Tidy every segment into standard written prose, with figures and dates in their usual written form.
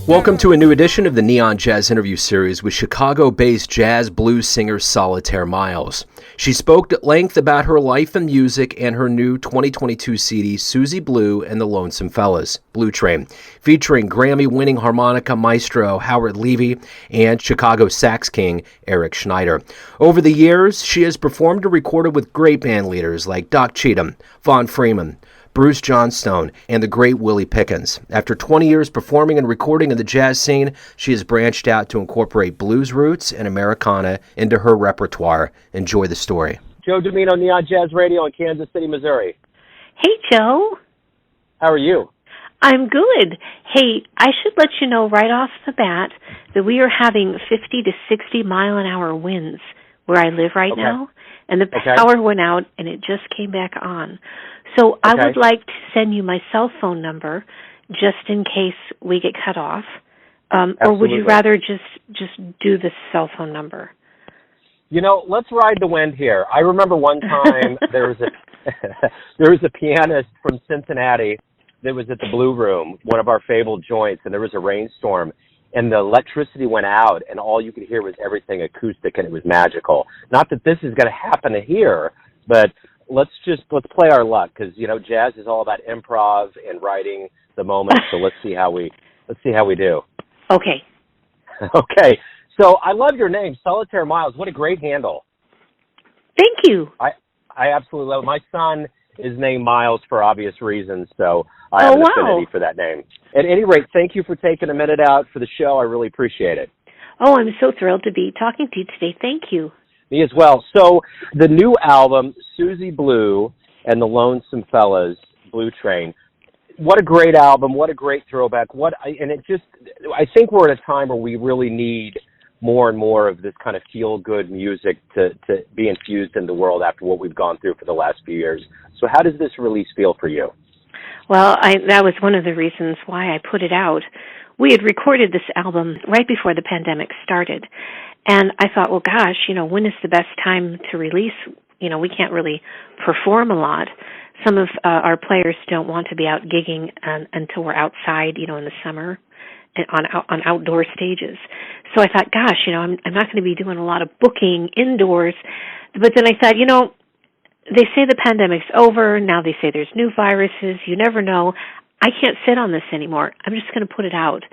Welcome to a new edition of the Neon Jazz Interview Series with Chicago-based jazz blues singer Solitaire Miles. She spoke at length about her life and music and her new 2022 CD, Susie Blue and the Lonesome Fellas, Blue Train, featuring Grammy-winning harmonica maestro Howard Levy and Chicago sax king Eric Schneider. Over the years, she has performed and recorded with great band leaders like Doc Cheatham, Freeman, Bruce Johnstone, and the great Willie Pickens. After 20 years performing and recording in the jazz scene, she has branched out to incorporate blues roots and Americana into her repertoire. Enjoy the story. Joe Domino, Neon Jazz Radio in Kansas City, Missouri. Hey, Joe. How are you? I'm good. Hey, I should let you know right off the bat that we are having 50 to 60 mile-an-hour winds where I live right now, and the power went out, and it just came back on. So I would like to send you my cell phone number just in case we get cut off. Or would you rather just do the cell phone number? You know, let's ride the wind here. I remember one time there was a pianist from Cincinnati that was at the Blue Room, one of our fabled joints, and there was a rainstorm, and the electricity went out, and all you could hear was everything acoustic, and it was magical. Not that this is going to happen here, but let's play our luck, because jazz is all about improv and writing the moment. So let's see how we do. Okay. Okay. So I love your name, Solitaire Miles. What a great handle. Thank you. I absolutely love it. My son is named Miles for obvious reasons, so I have an affinity for that name. At any rate, thank you for taking a minute out for the show. I really appreciate it. Oh, I'm so thrilled to be talking to you today. Thank you. Me as well. So the new album, Susie Blue and the Lonesome Fellas, Blue Train. What a great album. What a great throwback. I think we're at a time where we really need more and more of this kind of feel-good music to be infused in the world after what we've gone through for the last few years. So how does this release feel for you? Well, that was one of the reasons why I put it out. We had recorded this album right before the pandemic started. And I thought, well, gosh, when is the best time to release? We can't really perform a lot. Some of our players don't want to be out gigging until we're outside, in the summer on outdoor stages. So I thought, gosh, I'm not going to be doing a lot of booking indoors. But then I thought, they say the pandemic's over. Now they say there's new viruses. You never know. I can't sit on this anymore. I'm just going to put it out.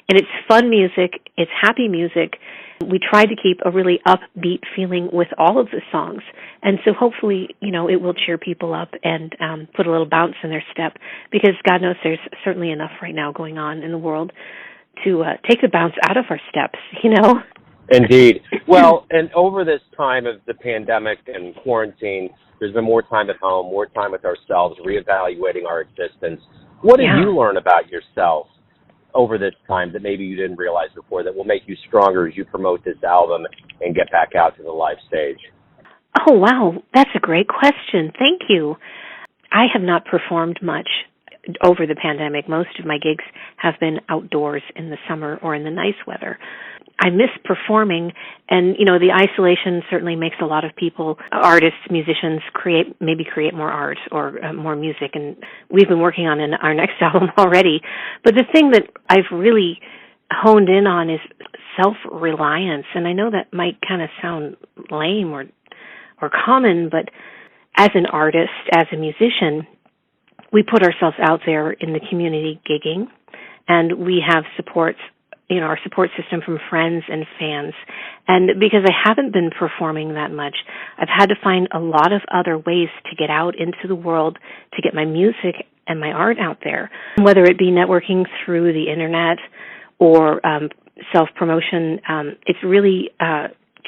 And it's fun music. It's happy music. We tried to keep a really upbeat feeling with all of the songs. And so hopefully, it will cheer people up and put a little bounce in their step, because God knows there's certainly enough right now going on in the world to take the bounce out of our steps, Indeed. Well, and over this time of the pandemic and quarantine, there's been more time at home, more time with ourselves, reevaluating our existence. What did you learn about yourself over this time that maybe you didn't realize before that will make you stronger as you promote this album and get back out to the live stage? Oh, wow. That's a great question. Thank you. I have not performed much over the pandemic. Most of my gigs have been outdoors in the summer or in the nice weather. I miss performing, and, the isolation certainly makes a lot of people, artists, musicians, create more art or more music, and we've been working on our next album already. But the thing that I've really honed in on is self-reliance, and I know that might kind of sound lame or common, but as an artist, as a musician, we put ourselves out there in the community gigging, and we have our support system from friends and fans. And because I haven't been performing that much, I've had to find a lot of other ways to get out into the world, to get my music and my art out there, whether it be networking through the internet or self-promotion. It's really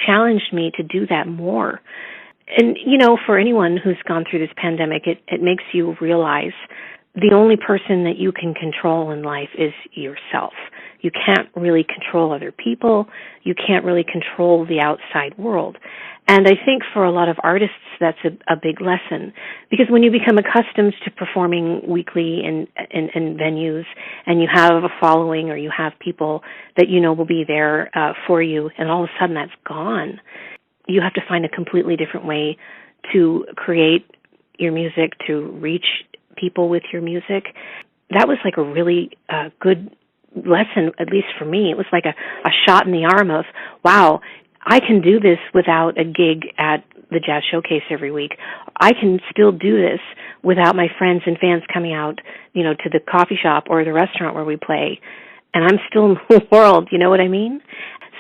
challenged me to do that more. And, for anyone who's gone through this pandemic, it makes you realize the only person that you can control in life is yourself. You can't really control other people. You can't really control the outside world. And I think for a lot of artists, that's a big lesson, because when you become accustomed to performing weekly in venues, and you have a following or you have people that will be there for you, and all of a sudden that's gone, you have to find a completely different way to create your music, to reach people with your music. That was like a really good lesson, at least for me. It was like a shot in the arm of, wow, I can do this without a gig at the Jazz Showcase every week. I can still do this without my friends and fans coming out, to the coffee shop or the restaurant where we play. And I'm still in the world, you know what I mean?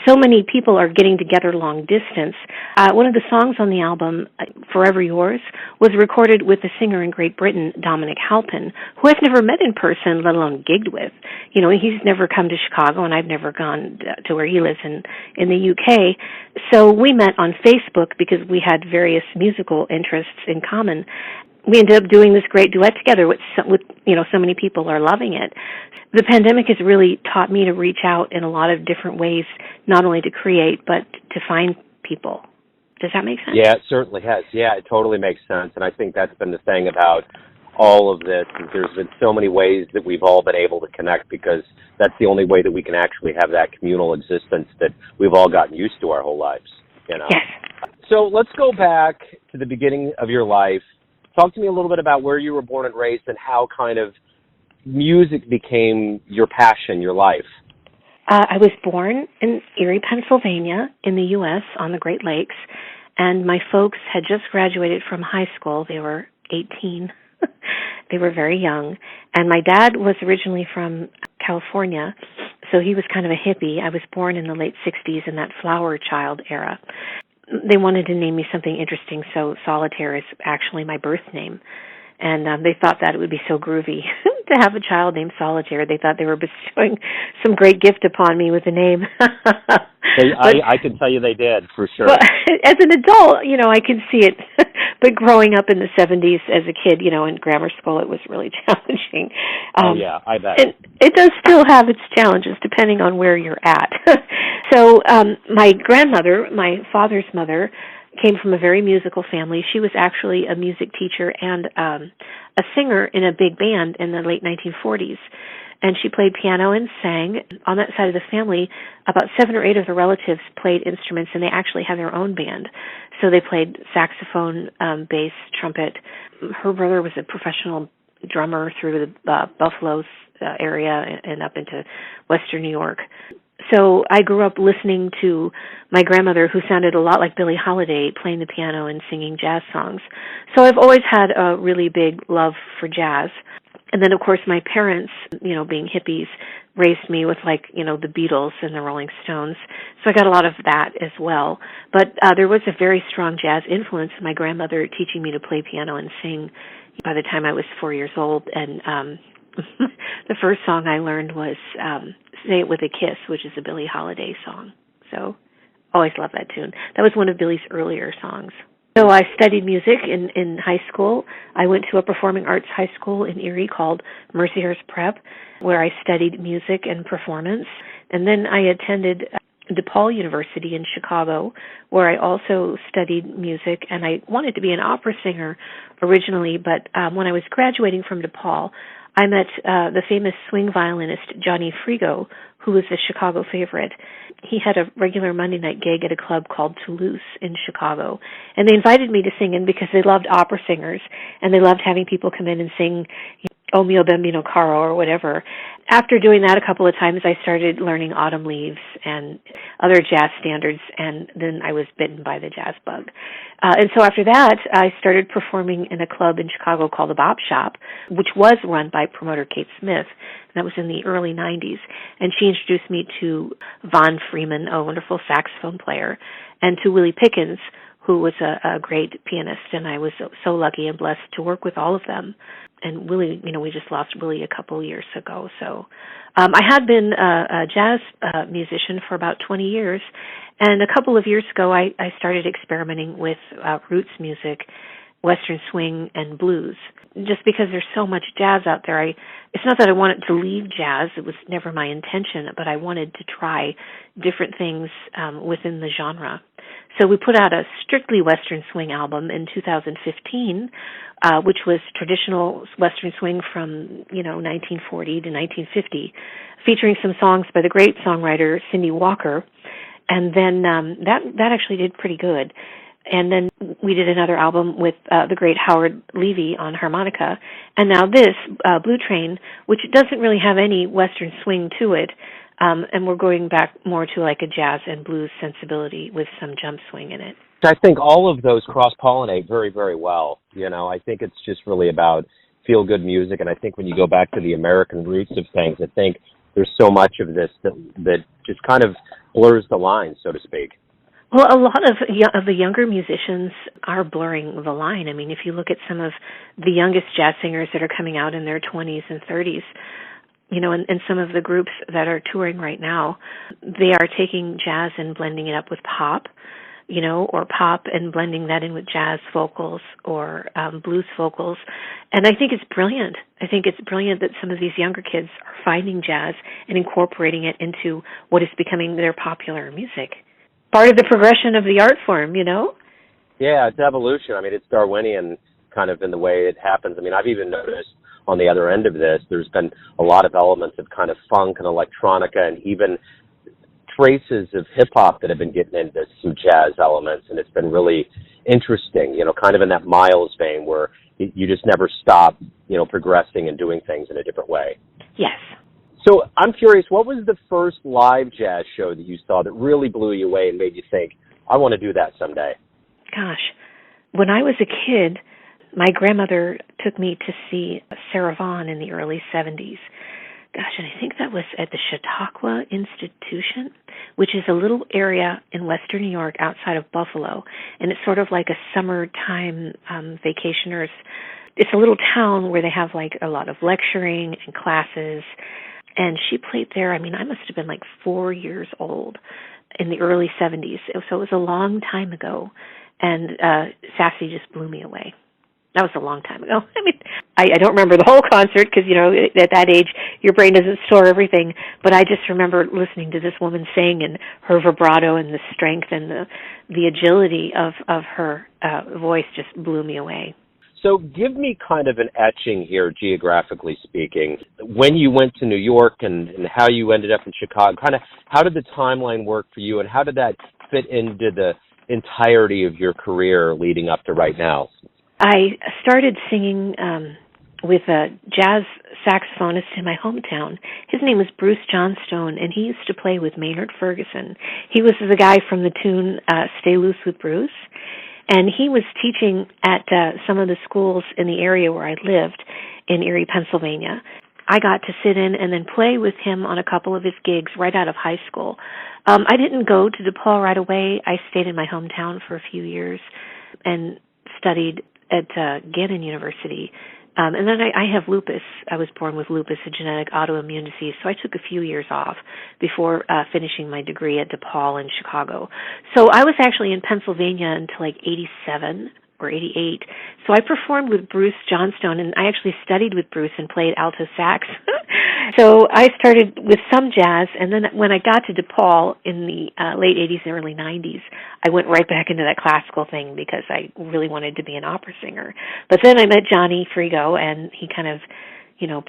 So many people are getting together long distance. One of the songs on the album, Forever Yours, was recorded with a singer in Great Britain, Dominic Halpin, who I've never met in person, let alone gigged with. He's never come to Chicago, and I've never gone to where he lives in the UK. So we met on Facebook because we had various musical interests in common. We ended up doing this great duet together with so many people are loving it. The pandemic has really taught me to reach out in a lot of different ways, not only to create, but to find people. Does that make sense? Yeah, it certainly has. Yeah, it totally makes sense. And I think that's been the thing about all of this, is there's been so many ways that we've all been able to connect, because that's the only way that we can actually have that communal existence that we've all gotten used to our whole lives. Yes. So let's go back to the beginning of your life. Talk to me a little bit about where you were born and raised, and how kind of music became your passion, your life. I was born in Erie, Pennsylvania, in the U.S. on the Great Lakes, and my folks had just graduated from high school. They were 18. They were very young. And my dad was originally from California, so he was kind of a hippie. I was born in the late 60s in that flower child era. They wanted to name me something interesting, so Solitaire is actually my birth name. And they thought that it would be so groovy to have a child named Solitaire. They thought they were bestowing some great gift upon me with the name. I can tell you they did, for sure. Well, as an adult, I can see it. But growing up in the 70s as a kid, in grammar school, it was really challenging. Yeah, I bet. And it does still have its challenges, depending on where you're at. So my grandmother, my father's mother, came from a very musical family. She was actually a music teacher and a singer in a big band in the late 1940s. And she played piano and sang. On that side of the family, about 7 or 8 of the relatives played instruments, and they actually had their own band. So they played saxophone, bass, trumpet. Her brother was a professional drummer through the Buffalo area and up into western New York. So I grew up listening to my grandmother, who sounded a lot like Billie Holiday, playing the piano and singing jazz songs. So I've always had a really big love for jazz. And then, of course, my parents, being hippies, raised me with, the Beatles and the Rolling Stones. So I got a lot of that as well. But there was a very strong jazz influence, my grandmother teaching me to play piano and sing by the time I was 4 years old. And the first song I learned was Say It With a Kiss, which is a Billie Holiday song. So always loved that tune. That was one of Billie's earlier songs. So I studied music in high school. I went to a performing arts high school in Erie called Mercyhurst Prep, where I studied music and performance. And then I attended DePaul University in Chicago, where I also studied music. And I wanted to be an opera singer originally, but when I was graduating from DePaul, I met the famous swing violinist Johnny Frigo, who was a Chicago favorite. He had a regular Monday night gig at a club called Toulouse in Chicago. And they invited me to sing in because they loved opera singers, and they loved having people come in and sing O Mio Bambino Caro or whatever. After doing that a couple of times, I started learning Autumn Leaves and other jazz standards, and then I was bitten by the jazz bug. And so after that, I started performing in a club in Chicago called the Bop Shop, which was run by promoter Kate Smith, and that was in the early 90s. And she introduced me to Von Freeman, a wonderful saxophone player, and to Willie Pickens, who was a great pianist, and I was so lucky and blessed to work with all of them. And Willie, we just lost Willie a couple years ago. So I had been a jazz musician for about 20 years, and a couple of years ago I started experimenting with roots music, Western swing, and blues. Just because there's so much jazz out there, it's not that I wanted to leave jazz. It was never my intention, but I wanted to try different things within the genre. So we put out a strictly Western swing album in 2015, which was traditional Western swing from 1940 to 1950, featuring some songs by the great songwriter Cindy Walker, and then that actually did pretty good. And then we did another album with the great Howard Levy on harmonica. And now this, Blue Train, which doesn't really have any Western swing to it, and we're going back more to like a jazz and blues sensibility with some jump swing in it. I think all of those cross-pollinate very, very well. I think it's just really about feel-good music, and I think when you go back to the American roots of things, I think there's so much of this that just kind of blurs the line, so to speak. Well, a lot of the younger musicians are blurring the line. I mean, if you look at some of the youngest jazz singers that are coming out in their 20s and 30s, and some of the groups that are touring right now, they are taking jazz and blending it up with pop, or pop and blending that in with jazz vocals or blues vocals. And I think it's brilliant. I think it's brilliant that some of these younger kids are finding jazz and incorporating it into what is becoming their popular music. Part of the progression of the art form, Yeah, it's evolution. I mean, it's Darwinian kind of in the way it happens. I mean, I've even noticed on the other end of this, there's been a lot of elements of kind of funk and electronica and even traces of hip-hop that have been getting into some jazz elements, and it's been really interesting, kind of in that Miles vein where you just never stop, progressing and doing things in a different way. Yes. So I'm curious, what was the first live jazz show that you saw that really blew you away and made you think, I want to do that someday? Gosh, when I was a kid, my grandmother took me to see Sarah Vaughan in the early 70s. Gosh, and I think that was at the Chautauqua Institution, which is a little area in western New York outside of Buffalo. And it's sort of like a summertime vacationers. It's a little town where they have like a lot of lecturing and classes. And she played there, I must have been like 4 years old in the early 70s. So it was a long time ago. And Sassy just blew me away. That was a long time ago. I don't remember the whole concert because, at that age, your brain doesn't store everything. But I just remember listening to this woman sing and her vibrato and the strength and the agility of her voice just blew me away. So give me kind of an etching here, geographically speaking. When you went to New York and how you ended up in Chicago, kind of how did the timeline work for you and how did that fit into the entirety of your career leading up to right now? I started singing with a jazz saxophonist in my hometown. His name was Bruce Johnstone, and he used to play with Maynard Ferguson. He was the guy from the tune Stay Loose with Bruce, and he was teaching at some of the schools in the area where I lived in Erie, Pennsylvania. I got to sit in and then play with him on a couple of his gigs right out of high school. I didn't go to DePaul right away. I stayed in my hometown for a few years and studied at Gannon University. And then I have lupus. I was born with lupus, a genetic autoimmune disease, so I took a few years off before finishing my degree at DePaul in Chicago. So I was actually in Pennsylvania until like 87 or 88. So I performed with Bruce Johnstone, and I actually studied with Bruce and played alto sax. So I started with some jazz, and then when I got to DePaul in the late 80s and early 90s, I went right back into that classical thing because I really wanted to be an opera singer. But then I met Johnny Frigo, and he kind of,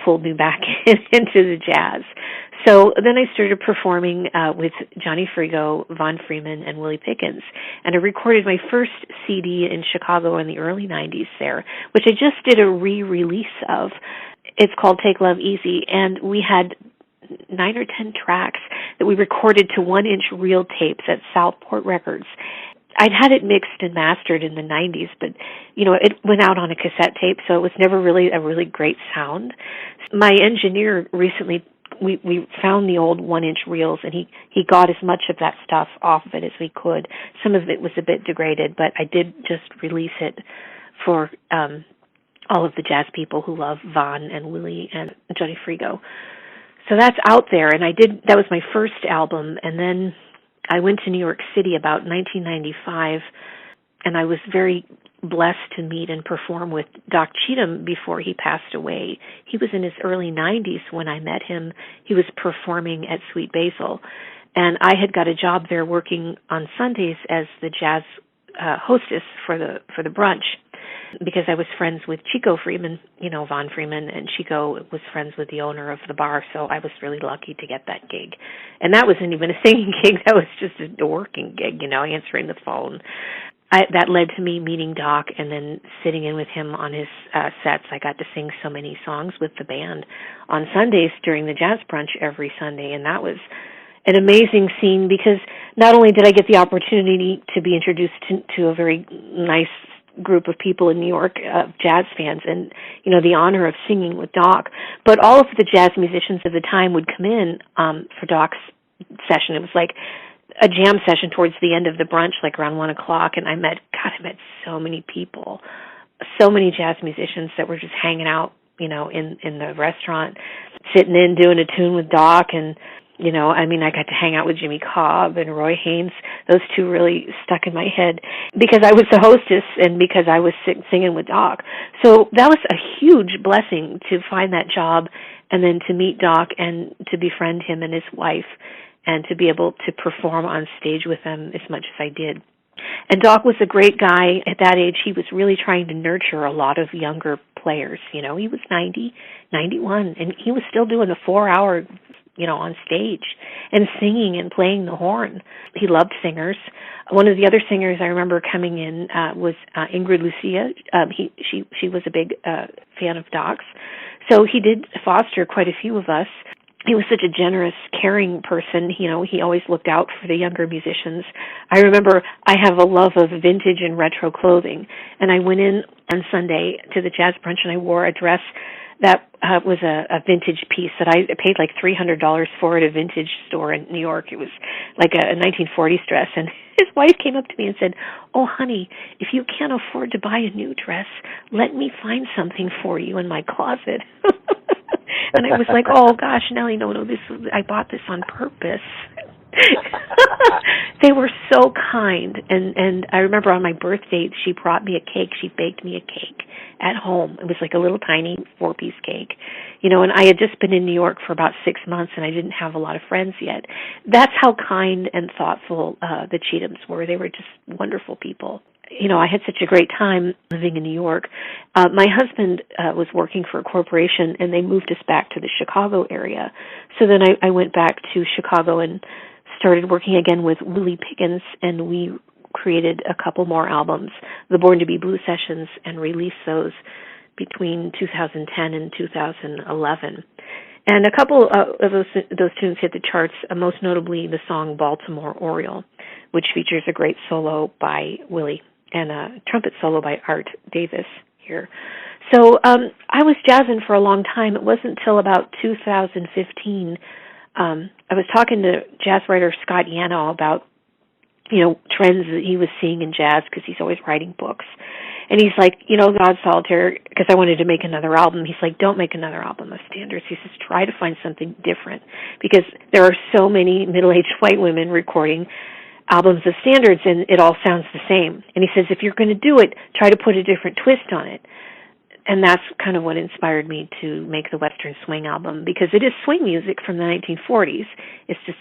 pulled me back into the jazz. So then I started performing with Johnny Frigo, Von Freeman, and Willie Pickens. And I recorded my first CD in Chicago in the early 90s there, which I just did a re-release of. It's called Take Love Easy, and we had 9 or 10 tracks that we recorded to 1-inch reel tapes at Southport Records. I'd had it mixed and mastered in the 90s, but, it went out on a cassette tape, so it was never really a really great sound. My engineer recently, we found the old 1-inch reels, and he got as much of that stuff off of it as we could. Some of it was a bit degraded, but I did just release it for all of the jazz people who love Von and Willie and Johnny Frigo. So that's out there, and that was my first album, and then I went to New York City about 1995, and I was very blessed to meet and perform with Doc Cheatham before he passed away. He was in his early 90s when I met him. He was performing at Sweet Basil, and I had got a job there working on Sundays as the jazz hostess for the brunch, because I was friends with Chico Freeman, Von Freeman, and Chico was friends with the owner of the bar, so I was really lucky to get that gig. And that wasn't even a singing gig, that was just a working gig, answering the phone. that led to me meeting Doc and then sitting in with him on his sets. I got to sing so many songs with the band on Sundays during the jazz brunch every Sunday, and that was an amazing scene because not only did I get the opportunity to be introduced to a very nice group of people in New York, jazz fans, and the honor of singing with Doc, but all of the jazz musicians of the time would come in for Doc's session. It was like a jam session towards the end of the brunch, like around 1:00, and I met so many people, so many jazz musicians that were just hanging out, in the restaurant, sitting in, doing a tune with Doc, and I got to hang out with Jimmy Cobb and Roy Haynes. Those two really stuck in my head because I was the hostess and because I was singing with Doc. So that was a huge blessing to find that job and then to meet Doc and to befriend him and his wife and to be able to perform on stage with them as much as I did. And Doc was a great guy. At that age, he was really trying to nurture a lot of younger players. He was 90, 91, and he was still doing a 4-hour on stage and singing and playing the horn. He loved singers. One of the other singers I remember coming in was Ingrid Lucia. She was a big fan of Doc's. So he did foster quite a few of us. He was such a generous, caring person. He always looked out for the younger musicians. I remember I have a love of vintage and retro clothing, and I went in on Sunday to the jazz brunch and I wore a dress that was a vintage piece that I paid like $300 for at a vintage store in New York. It was like a 1940s dress. And his wife came up to me and said, "Oh, honey, if you can't afford to buy a new dress, let me find something for you in my closet." And I was like, "Oh, gosh, Nellie, no, I bought this on purpose." They were so kind, and I remember on my birthday she brought me a cake. She baked me a cake at home. It was like a little tiny 4-piece cake, and I had just been in New York for about 6 months and I didn't have a lot of friends yet. That's how kind and thoughtful the Cheathams were. They were just wonderful people. I had such a great time living in New York. My husband was working for a corporation and they moved us back to the Chicago area. So then I went back to Chicago and started working again with Willie Pickens, and we created a couple more albums, the Born to Be Blue sessions, and released those between 2010 and 2011. And a couple of those tunes hit the charts, most notably the song Baltimore Oriole, which features a great solo by Willie and a trumpet solo by Art Davis here. So I was jazzing for a long time. It wasn't until about 2015 I was talking to jazz writer Scott Yanow about, trends that he was seeing in jazz because he's always writing books. And he's like, God Solitaire, because I wanted to make another album. He's like, don't make another album of standards. He says, try to find something different because there are so many middle-aged white women recording albums of standards and it all sounds the same. And he says, if you're going to do it, try to put a different twist on it. And that's kind of what inspired me to make the Western Swing album, because it is swing music from the 1940s. It's just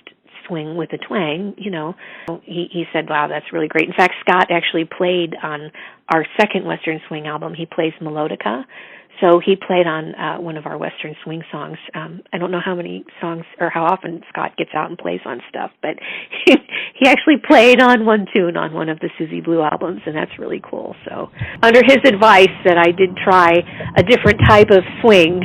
swing with a twang, He said, wow, that's really great. In fact, Scott actually played on our second Western Swing album. He plays melodica. So he played on one of our Western Swing songs. I don't know how many songs or how often Scott gets out and plays on stuff, but he actually played on one tune on one of the Susie Blue albums, and that's really cool. So under his advice that I did try a different type of swing,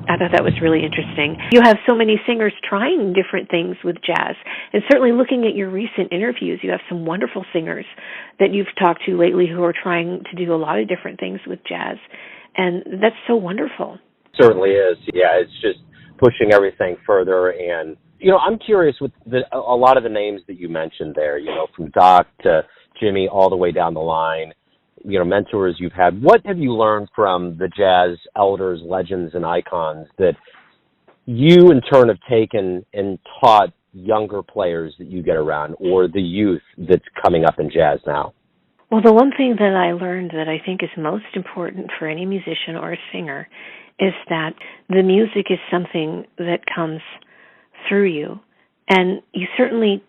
I thought that was really interesting. You have so many singers trying different things with jazz, and certainly looking at your recent interviews, you have some wonderful singers that you've talked to lately who are trying to do a lot of different things with jazz. And that's so wonderful. Certainly is. Yeah, it's just pushing everything further. And, I'm curious with a lot of the names that you mentioned there, from Doc to Jimmy all the way down the line, mentors you've had. What have you learned from the jazz elders, legends, and icons that you in turn have taken and taught younger players that you get around or the youth that's coming up in jazz now? Well, the one thing that I learned that I think is most important for any musician or a singer is that the music is something that comes through you. And you certainly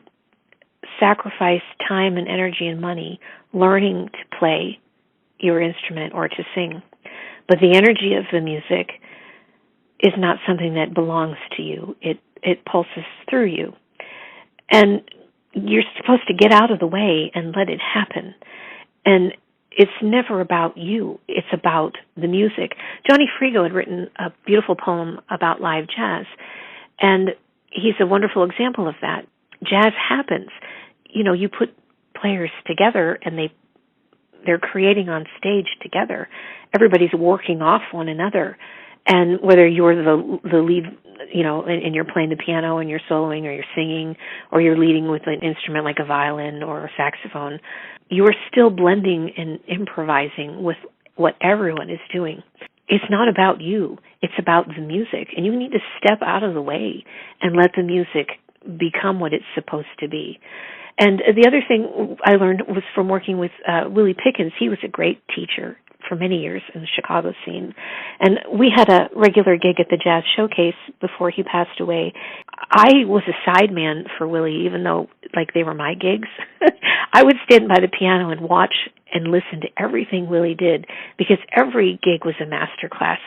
sacrifice time and energy and money learning to play your instrument or to sing. But the energy of the music is not something that belongs to you. It pulses through you. And you're supposed to get out of the way and let it happen. And it's never about you. It's about the music. Johnny Frigo had written a beautiful poem about live jazz, and he's a wonderful example of that. Jazz happens. You put players together, and they're creating on stage together. Everybody's working off one another. And whether you're the lead, and you're playing the piano and you're soloing or you're singing or you're leading with an instrument like a violin or a saxophone, you are still blending and improvising with what everyone is doing. It's not about you. It's about the music. And you need to step out of the way and let the music become what it's supposed to be. And the other thing I learned was from working with Willie Pickens. He was a great teacher for many years in the Chicago scene. And we had a regular gig at the Jazz Showcase before he passed away. I was a sideman for Willie, even though, they were my gigs. I would stand by the piano and watch and listen to everything Willie did, because every gig was a master class.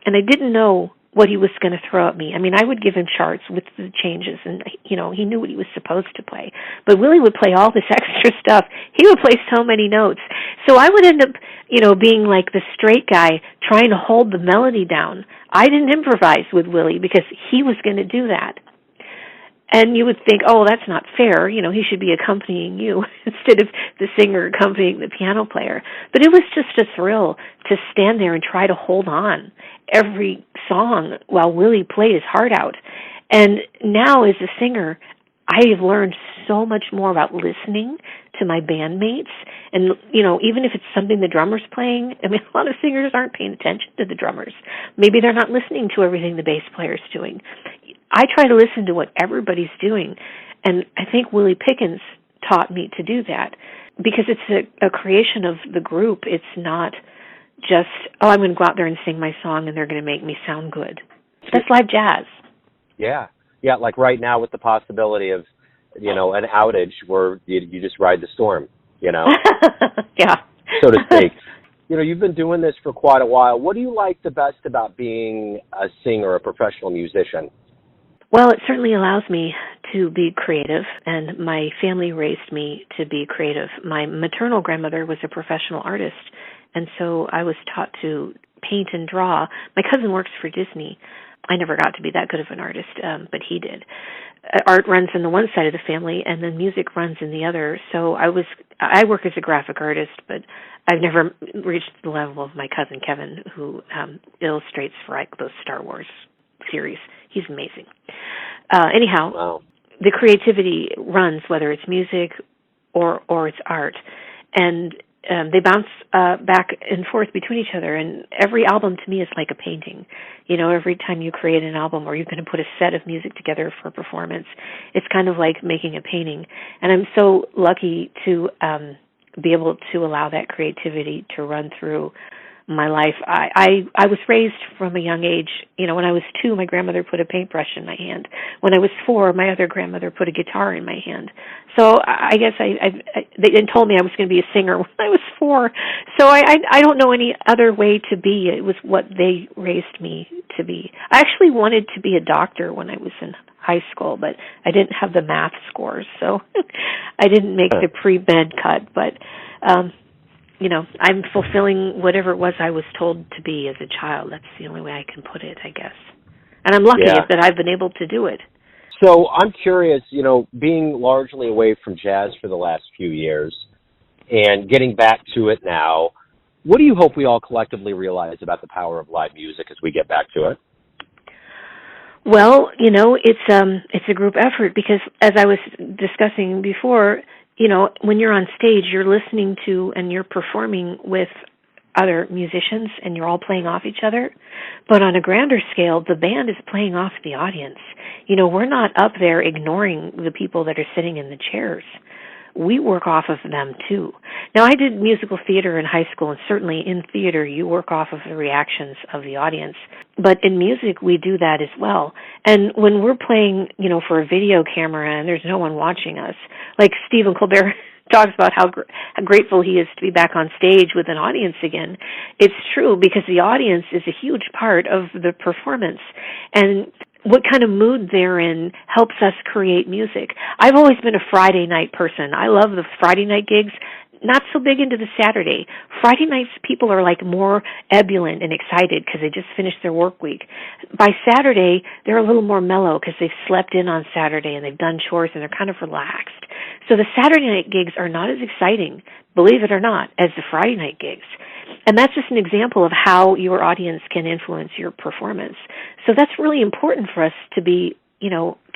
And I didn't know what he was going to throw at me. I mean, I would give him charts with the changes, and, he knew what he was supposed to play. But Willie would play all this extra stuff. He would play so many notes. So I would end up, being like the straight guy trying to hold the melody down. I didn't improvise with Willie because he was going to do that. And you would think, oh, that's not fair. He should be accompanying you instead of the singer accompanying the piano player. But it was just a thrill to stand there and try to hold on every song while Willie played his heart out. And now as a singer, I have learned so much more about listening to my bandmates. And, even if it's something the drummer's playing, I mean, a lot of singers aren't paying attention to the drummers. Maybe they're not listening to everything the bass player's doing. I try to listen to what everybody's doing, and I think Willie Pickens taught me to do that, because it's a creation of the group. It's not just, I'm going to go out there and sing my song and they're going to make me sound good. That's live jazz. Yeah. Yeah, like right now with the possibility of, an outage where you just ride the storm, Yeah. so to speak. You've been doing this for quite a while. What do you like the best about being a singer, a professional musician? Well, it certainly allows me to be creative, and my family raised me to be creative. My maternal grandmother was a professional artist, and so I was taught to paint and draw. My cousin works for Disney. I never got to be that good of an artist, but he did. Art runs in the one side of the family, and then music runs in the other. So I work as a graphic artist, but I've never reached the level of my cousin Kevin, who illustrates for those Star Wars series. He's amazing. Anyhow, wow. The creativity runs, whether it's music or it's art, and they bounce back and forth between each other. And every album to me is like a painting. Every time you create an album or you're going to put a set of music together for a performance, it's kind of like making a painting. And I'm so lucky to be able to allow that creativity to run through my life. I was raised from a young age. When I was 2, my grandmother put a paintbrush in my hand. When I was 4, my other grandmother put a guitar in my hand. So I guess they told me I was going to be a singer when I was 4. So I don't know any other way to be. It was what they raised me to be. I actually wanted to be a doctor when I was in high school, but I didn't have the math scores, so I didn't make the pre-med cut. But I'm fulfilling whatever it was I was told to be as a child. That's the only way I can put it, I guess. And I'm lucky that I've been able to do it. So I'm curious, being largely away from jazz for the last few years and getting back to it now, what do you hope we all collectively realize about the power of live music as we get back to it? Well, it's a group effort, because as I was discussing before, when you're on stage, you're listening to and you're performing with other musicians and you're all playing off each other. But on a grander scale, the band is playing off the audience. We're not up there ignoring the people that are sitting in the chairs. We work off of them too. Now, I did musical theater in high school, and certainly in theater you work off of the reactions of the audience. But in music, we do that as well. And when we're playing, for a video camera and there's no one watching us, like Stephen Colbert talks about how grateful he is to be back on stage with an audience again. It's true, because the audience is a huge part of the performance. And what kind of mood they're in helps us create music. I've always been a Friday night person. I love the Friday night gigs. Not so big into the Saturday. Friday nights, people are like more ebullient and excited because they just finished their work week. By Saturday, they're a little more mellow because they've slept in on Saturday and they've done chores and they're kind of relaxed. So the Saturday night gigs are not as exciting, believe it or not, as the Friday night gigs. And that's just an example of how your audience can influence your performance. So that's really important for us to be,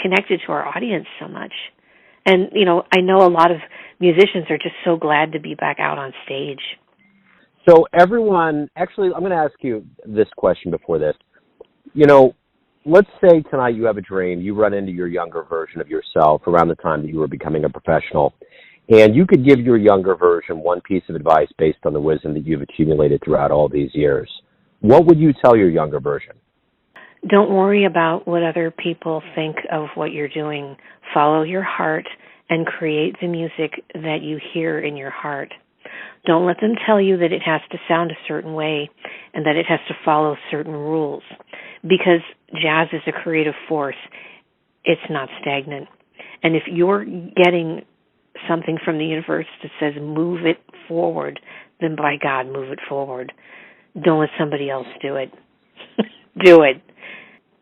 connected to our audience so much. And, I know a lot of musicians are just so glad to be back out on stage. So everyone, actually, I'm going to ask you this question before this. Let's say tonight you have a dream, you run into your younger version of yourself around the time that you were becoming a professional, and you could give your younger version one piece of advice based on the wisdom that you've accumulated throughout all these years. What would you tell your younger version? Don't worry about what other people think of what you're doing. Follow your heart and create the music that you hear in your heart. Don't let them tell you that it has to sound a certain way and that it has to follow certain rules. Because jazz is a creative force. It's not stagnant. And if you're getting something from the universe that says move it forward, then by God, move it forward. Don't let somebody else do it. Do it.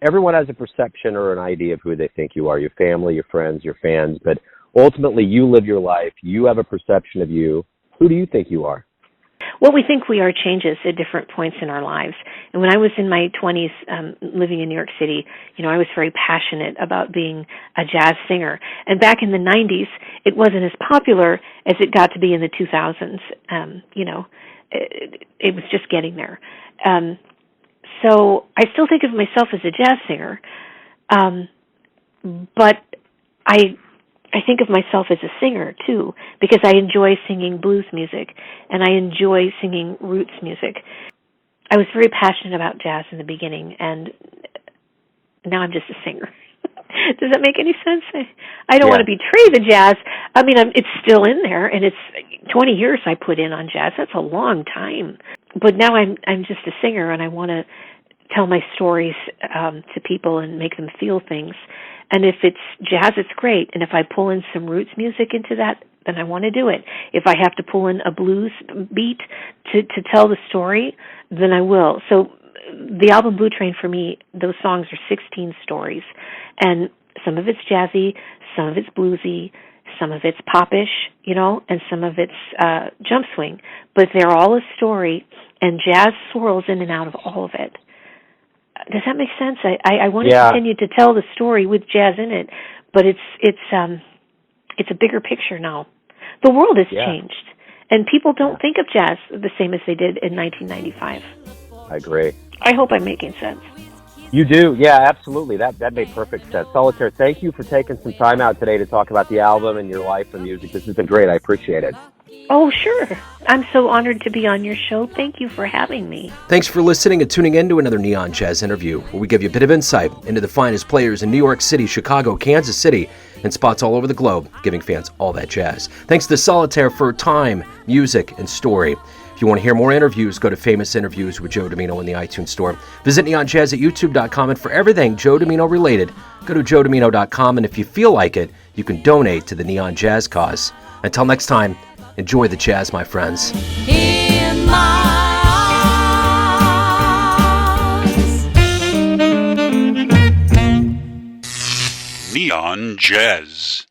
Everyone has a perception or an idea of who they think you are, your family, your friends, your fans, but ultimately you live your life. You have a perception of you. Who do you think you are? What we think we are changes at different points in our lives. And when I was in my 20s living in New York City, I was very passionate about being a jazz singer. And back in the 90s, it wasn't as popular as it got to be in the 2000s. It was just getting there. So I still think of myself as a jazz singer, but I think of myself as a singer, too, because I enjoy singing blues music, and I enjoy singing roots music. I was very passionate about jazz in the beginning, and now I'm just a singer. Does that make any sense? I don't want to betray the jazz. I mean, it's still in there, and it's 20 years I put in on jazz. That's a long time. But now I'm just a singer, and I want to tell my stories to people and make them feel things. And if it's jazz, it's great. And if I pull in some roots music into that, then I want to do it. If I have to pull in a blues beat to tell the story, then I will. So the album Blue Train, for me, those songs are 16 stories. And some of it's jazzy, some of it's bluesy, some of it's popish, and some of it's jump swing. But they're all a story, and jazz swirls in and out of all of it. Does that make sense? I want to continue to tell the story with jazz in it, but it's a bigger picture now. The world has changed, and people don't think of jazz the same as they did in 1995. I agree. I hope I'm making sense. You do, yeah, absolutely. That made perfect sense. Solitaire, thank you for taking some time out today to talk about the album and your life and music. This has been great. I appreciate it. Oh, sure. I'm so honored to be on your show. Thank you for having me. Thanks for listening and tuning in to another Neon Jazz interview, where we give you a bit of insight into the finest players in New York City, Chicago, Kansas City, and spots all over the globe, giving fans all that jazz. Thanks to Solitaire for time, music, and story. If you want to hear more interviews, go to Famous Interviews with Joe Domino in the iTunes Store. Visit neonjazz at youtube.com, and for everything Joe Domino related, go to joedomino.com, and if you feel like it, you can donate to the Neon Jazz cause. Until next time, enjoy the jazz, my friends. In my arms. Neon Jazz.